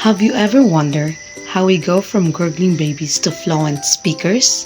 Have you ever wondered how we go from gurgling babies to fluent speakers?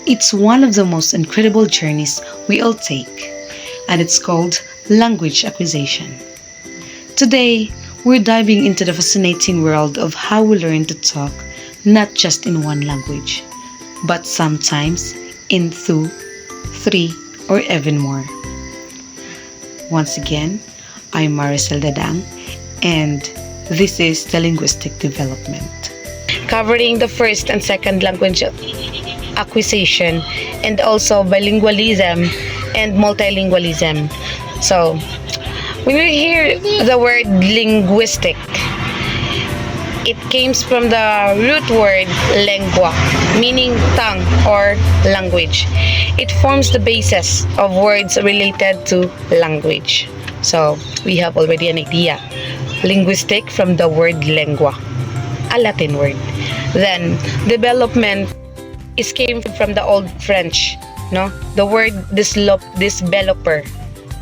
It's one of the most incredible journeys we all take, and it's called language acquisition. Today, we're diving into the fascinating world of how we learn to talk not just in one language, but sometimes in two, three, or even more. Once again, I'm Maricel Dadang, and this is the Linguistic Development, covering the first and second language acquisition and also bilingualism and multilingualism. So, when we hear the word linguistic, it comes from the root word lengua, meaning tongue or language. It forms the basis of words related to language. So, we have already an idea. Linguistic from the word lengua, a Latin word. Then, development is came from the old French, no? The word developer,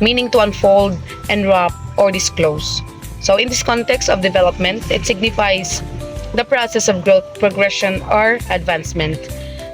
meaning to unfold, enwrap, or disclose. So in this context of development, it signifies the process of growth, progression, or advancement.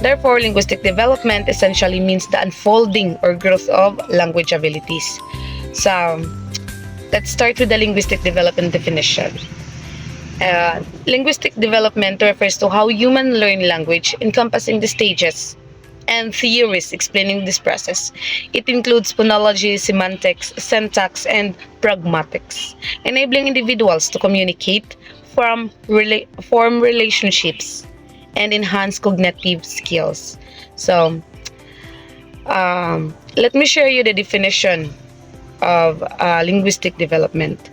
Therefore, linguistic development essentially means the unfolding or growth of language abilities. So, let's start with the linguistic development definition. Linguistic development refers to how humans learn language, encompassing the stages and theories explaining this process. It includes phonology, semantics, syntax, and pragmatics, enabling individuals to communicate, form relationships, and enhance cognitive skills. So, let me share you the definition of linguistic development.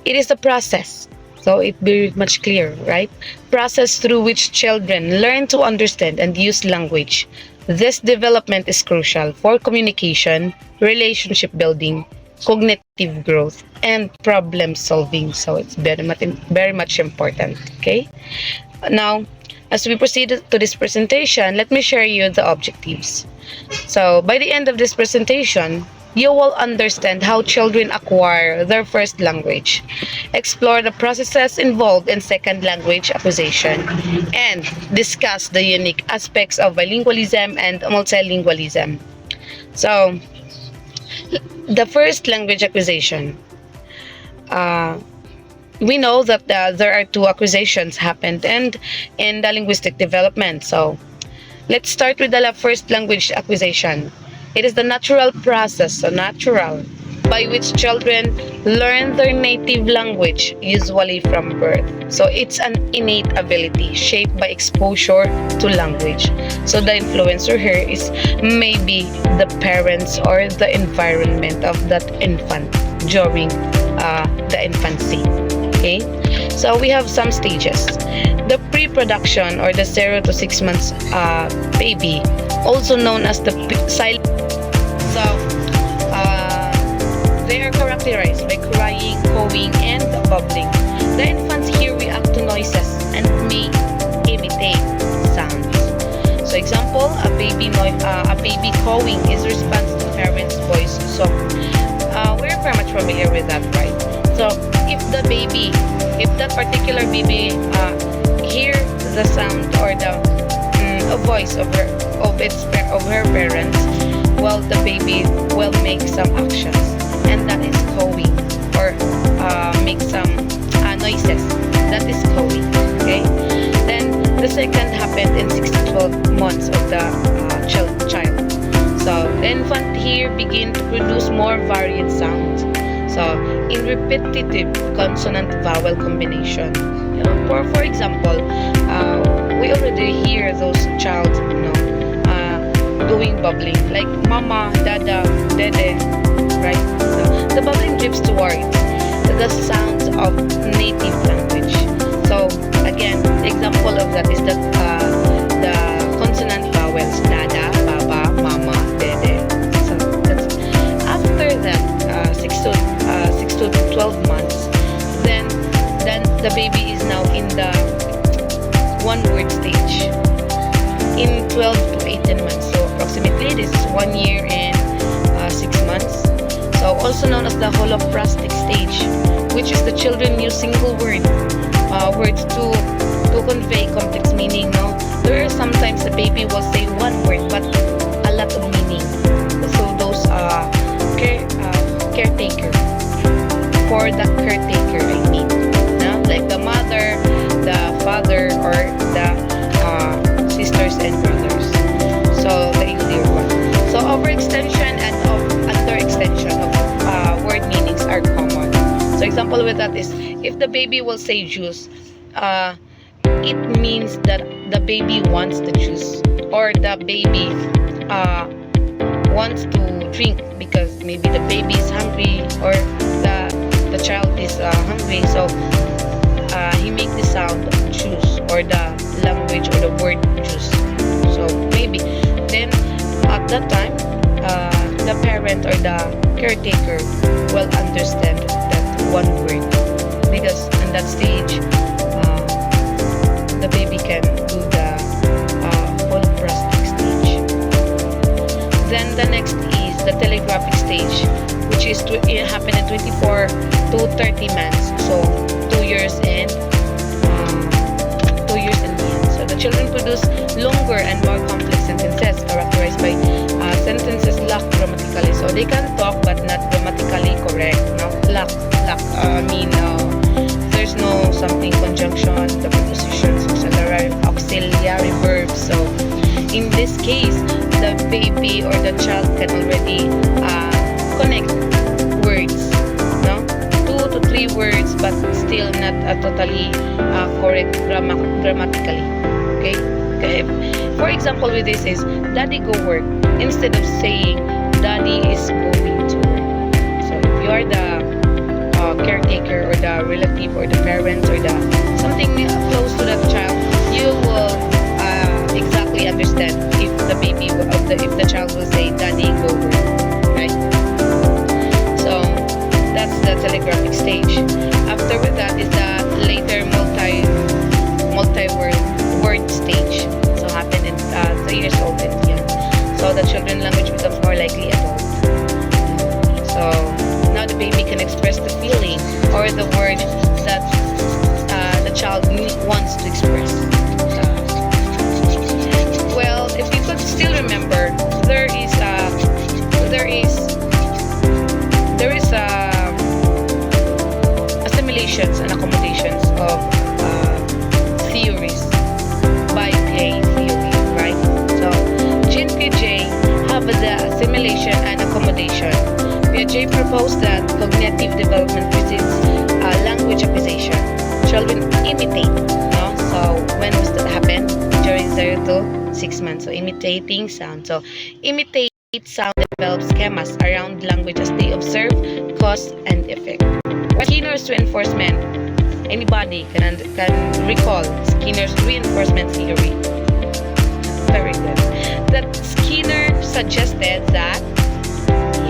It is a process, so it be much clear, right? Process through which children learn to understand and use language. This development is crucial for communication, relationship building, cognitive growth, and problem solving. So it's very much important. Okay. Now, as we proceed to this presentation, let me share you the objectives. So by the end of this presentation, you will understand how children acquire their first language, explore the processes involved in second language acquisition, and discuss the unique aspects of bilingualism and multilingualism. So, the first language acquisition. We know that there are two acquisitions happened and in the linguistic development. So, let's start with the first language acquisition. It is the natural process, by which children learn their native language, usually from birth. So it's an innate ability shaped by exposure to language. So the influencer here is maybe the parents or the environment of that infant during the infancy. Okay, so we have some stages. The pre-production or the 0 to 6 months baby, also known as the silent. So, they are characterized by crying, cawing, and bubbling. The infants here react to noises and may imitate sounds. So, example, a baby cawing is response to parent's voice. So, we're very much familiar with that, right? So, if that particular baby hear the sound or the voice of her parents, well, the baby will make some actions, and that is cawing, or make some noises. That is cawing. Okay. Then the second happened in 6 to 12 months of the child. So the infant here begin to produce more varied sounds. So in repetitive consonant vowel combination. You know, for example, we already hear those child, doing bubbling, like mama, dada, dede, right? So the bubbling drips towards the sounds of native language. So again, the example of that is the consonant vowels, dada, baba, mama, dede. So that's after that 6 to 12 months. Then the baby is now in the one word stage. In 12 to 18 months. So approximately this is 1 year and 6 months. So also known as the holoprastic stage, which is the children use single word words to convey complex meaning. No, there are sometimes the baby will say one word but a lot of meaning. So those caretaker, for the caretaker, I mean, no? Like the mother, the father, or the sisters and brothers. So the easier one. So overextension and underextension of word meanings are common. So example with that is, if the baby will say juice, it means that the baby wants the juice, or the baby wants to drink because maybe the baby is hungry, or the child is hungry. So he make the sound juice, or the language or the word juice. So maybe then at that time the parent or the caretaker will understand that one word, because in that stage the baby can do the whole prosthetic stage. Then the next is the telegraphic stage, which is it happen in 24 to 30 months. So 2 years and 2 years and beyond. So the children produce longer and more complex sentences characterized by sentences lack grammatically. So they can talk but not grammatically correct. No, lack. There's no something conjunction, the prepositions, auxiliary verbs. So in this case, the baby or the child can already connect words, no, 2 to 3 words, but still not totally correct grammatically. Okay. For example, with this is daddy go work, instead of saying daddy is going to work. So if you are the caretaker or the relative or the parents or the something close to that child, you will exactly understand if the baby if the child will say daddy go work, right? So that's the telegraphic stage. After with that is the later multi-word stage. So happen in 3 years old and young. So the children language becomes more likely adult. So now the baby can express the feeling or the word that the child wants to express. Well, if you could still remember, there is assimilations and accommodations of theories by Piaget theory, right? So Jean Piaget have the assimilation and accommodation. Piaget proposed that cognitive development precedes language acquisition. Children imitate, no? So when was that happen? During 0 to 6 months. So imitating sound. So imitate sound develops schemas around language as they observe cause and effect. Skinner's reinforcement. Anybody can recall Skinner's reinforcement theory. Very good. That Skinner suggested that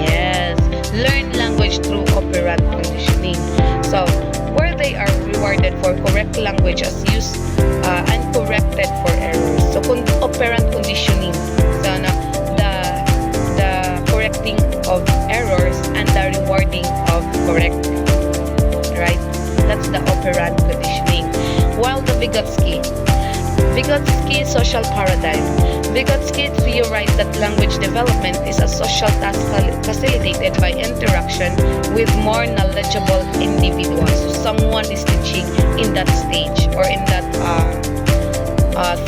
yes, learn language through operant conditioning. So where they are rewarded for correct language as used and corrected for errors. So operant conditioning. So the correcting of errors and the rewarding of correct. Right? That's the operant conditioning. While the Vygotsky social paradigm. Vygotsky theorized that language development is a social task facilitated by interaction with more knowledgeable individuals. So someone is teaching in that stage or in that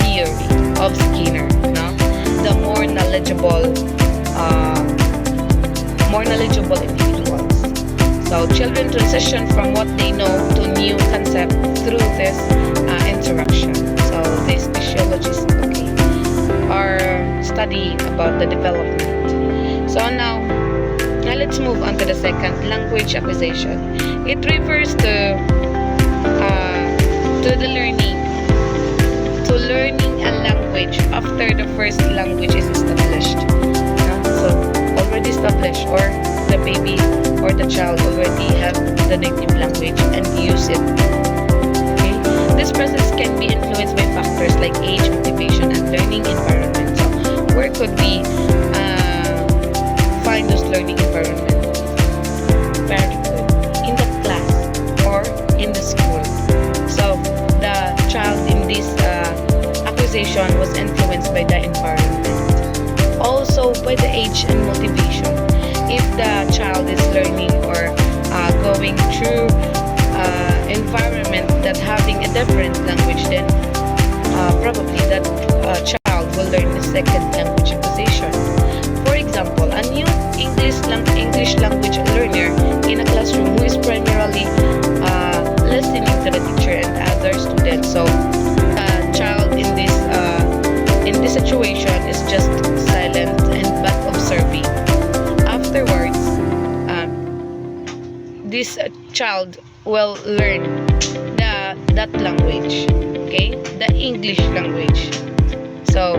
theory of Skinner. No? The more knowledgeable individuals. So children transition from what they know to new concept through this interaction. So this physiologist are study about the development. So now let's move on to the second, language acquisition. It refers to the learning a language after the first language is established. So already established, or the baby or the child already have the native language and use it. Okay? This process can be influenced by factors like age, motivation, and learning environment. So where could we find those learning environment? Very good. In the class or in the school. So situation was influenced by the environment. Also by the age and motivation. If the child is learning or going through environment that having a different language, then probably that child will learn the second language acquisition. For example, a new English language learner in a classroom who is primarily listening to the teacher and other students. So, a child in this situation is just silent and but observing. Afterwards, this child will learn that language, okay, the English language. So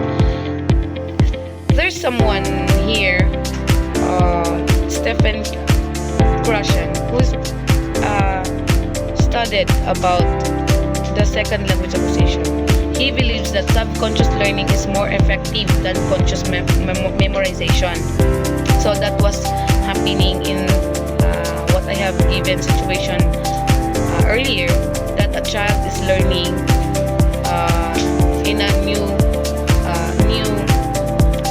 there's someone here, Stephen Krashen, who's studied about the second language acquisition. He believes that subconscious learning is more effective than conscious memorization. So that was happening in what I have given situation earlier, that a child is learning in a new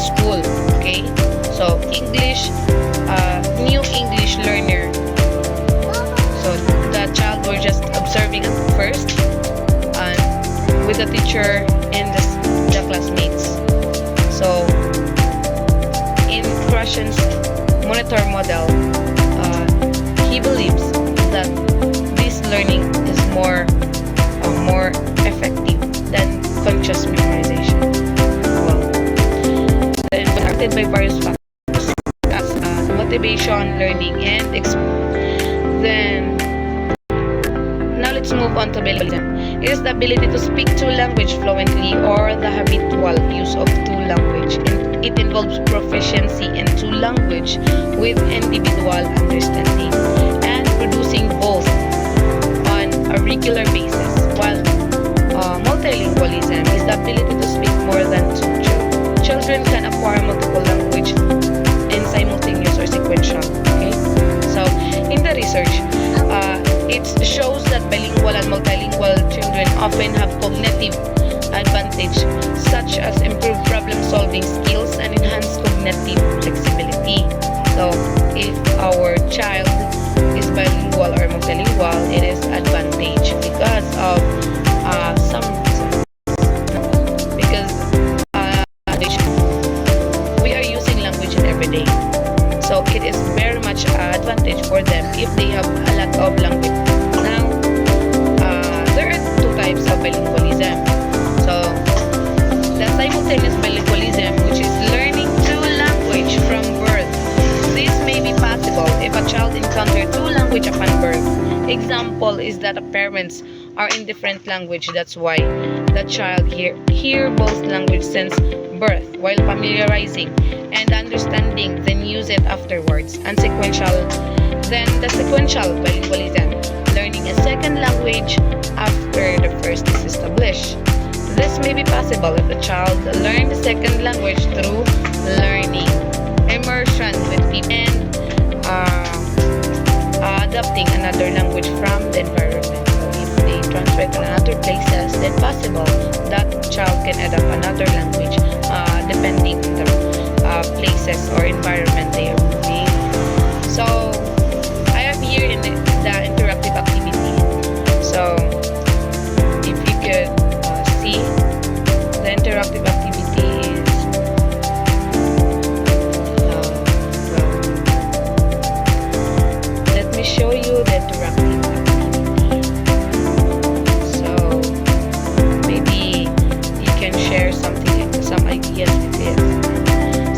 school. Okay, so English, new English learner. So the child were just observing at first, and with the teacher and the classmates. So in Krashen's monitor model, he believes that this learning is more effective than conscious memorization. Well, then affected by various factors as motivation, learning, and then now let's move on to bilingualism. It is the ability to speak two languages fluently or the habitual use of two language. It involves proficiency in two language with individual understanding and producing both on a regular basis, while multilingualism is the ability to speak more than two children. Children can acquire multiple language in simultaneous or sequential. Okay, so in the research, it shows that bilingual and multilingual children often have cognitive advantage such as improved problem-solving skills and enhanced cognitive flexibility. So if our child is bilingual or multilingual, it is advantage because of some reason. Because we are using language in every day. So it is very much advantage for them if they have a lot of language. Now, there are two types of bilingualism. So, the simultaneous bilingualism, which is learning two language from birth. This may be possible if a child encounters two language upon birth. Example is that the parents are in different language. That's why the child hear both language since birth while familiarizing and understanding, then use it afterwards. And then the sequential bilingualism, learning a second language after the first is established. This may be possible if the child learned the second language through learning, immersion with people, and adopting another language from the environment. So if they transfer to another places, then possible that child can adopt another language depending on the places or environment they are moving. So I have here in the interactive activity. So if you could see, the interactive activity is let me show you the interactive activity. So maybe you can share some ideas with it.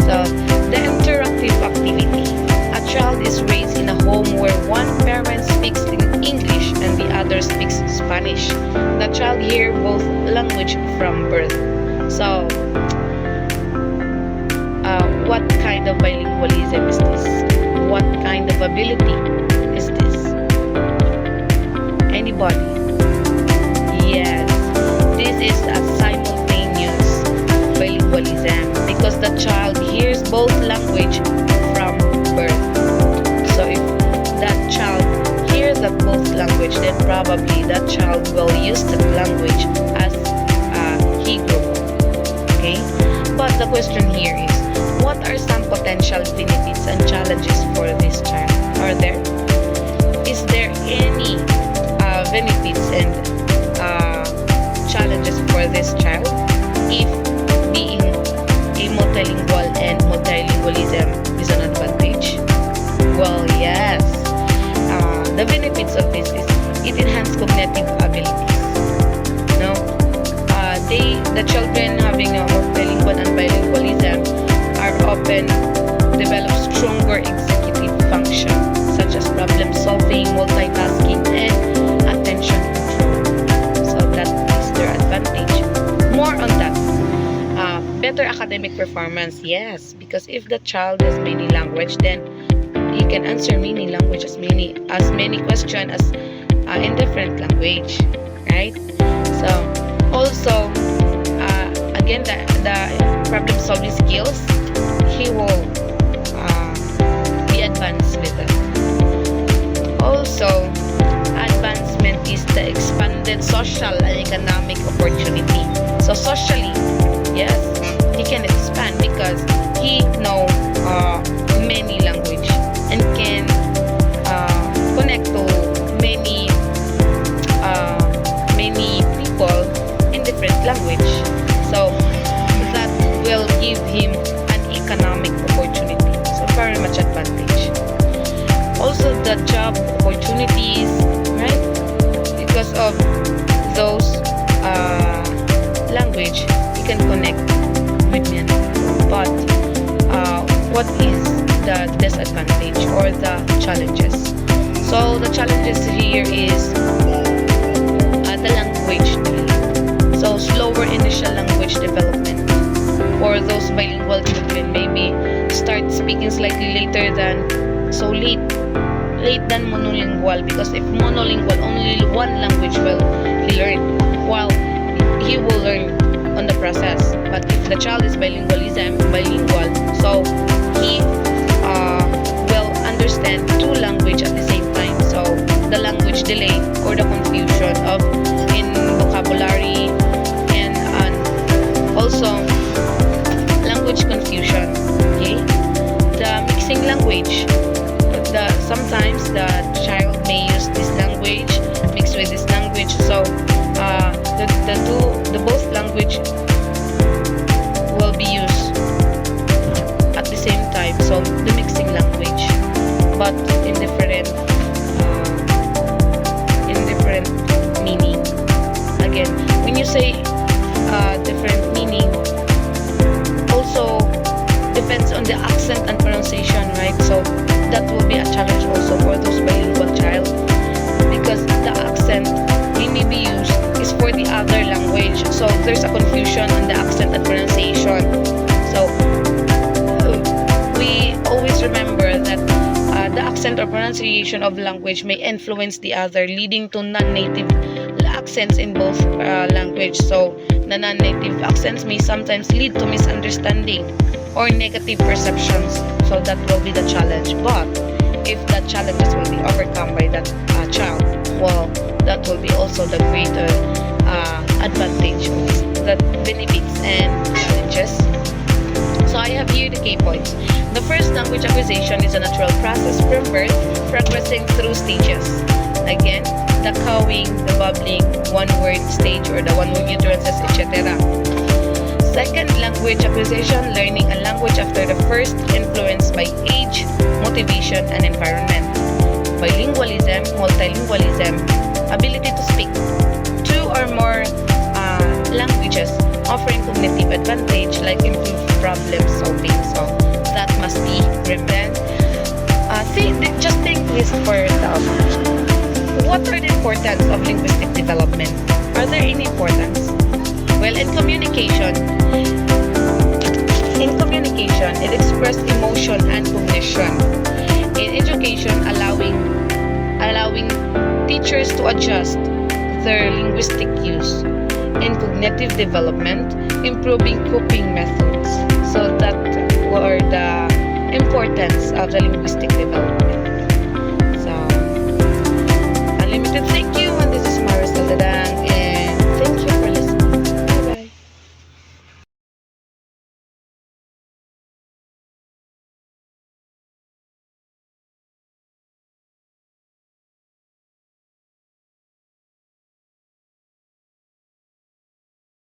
So the interactive activity. A child is raised in a home where one parent speaks English and the other speaks Spanish. The child hears both language from birth. So, what kind of bilingualism is this? What kind of ability is this? Anybody? Yes, this is a simultaneous bilingualism because the child hears both language from birth. So if that child hears that both language, then probably that child will use that language as he grows up. question here is, what are some potential benefits and challenges for this child? Are there? Is there any benefits and challenges for this child if being a multilingual and multilingualism is an advantage? Well, yes. The benefits of this is it enhances cognitive abilities. No, the children having a multilingual and bilingualism are often develop stronger executive function, such as problem solving, multitasking, and attention control. So that is their advantage. More on that. Better academic performance, yes, because if the child has many language, then he can answer many language as many questions as in different language, right? So also again the problem solving skills, he will be advanced with it. Also, advancement is the expanded social and economic opportunity. So socially, yes, he can expand because he know many language and can connect to many people in different language. So that will give him an economic opportunity. So very much advantage. Also the job opportunities, right? Because of those language, you can connect with many. But what is the disadvantage or the challenges? So the challenges here is the language delay. So slower initial language development for those bilingual children, maybe start speaking slightly later than late than monolingual, because if monolingual, only one language will he learn, while he will learn on the process. But if the child is bilingual, so he will understand two language at the same time. So the language delay or the confusion of in vocabulary and also language confusion. Okay, the mixing language. Sometimes the child may use this language mixed with this language. So the both language will be used at the same time. So the mixing language, but in different meaning. Again, when you say different meaning, also depends on the accent and pronunciation, right? So that will be a challenge also for those bilingual child, because the accent they may be used is for the other language. So there's a confusion on the accent and pronunciation. So we always remember that the accent or pronunciation of language may influence the other, leading to non-native accents in both language. So the non-native accents may sometimes lead to misunderstanding or negative perceptions. So that will be the challenge. But if the challenges will be overcome by that child, well, that will be also the greater advantage, the benefits and challenges. So I have here the key points. The first, language acquisition is a natural process from birth, progressing through stages. Again, the cawing, the bubbling, one-word stage or the one-word utterances, etc. Second, language acquisition, learning a language after the first, influenced by age, motivation, and environment. Bilingualism, multilingualism, ability to speak two or more languages, offering cognitive advantage like improved problem solving. So that must be remembered. Just think this for yourself. What are the importance of linguistic development? Are there any importance? Well, in communication, it expresses emotion and cognition. In education, allowing teachers to adjust their linguistic use. In cognitive development, improving coping methods. So that were the importance of the linguistic development. So, unlimited thank you.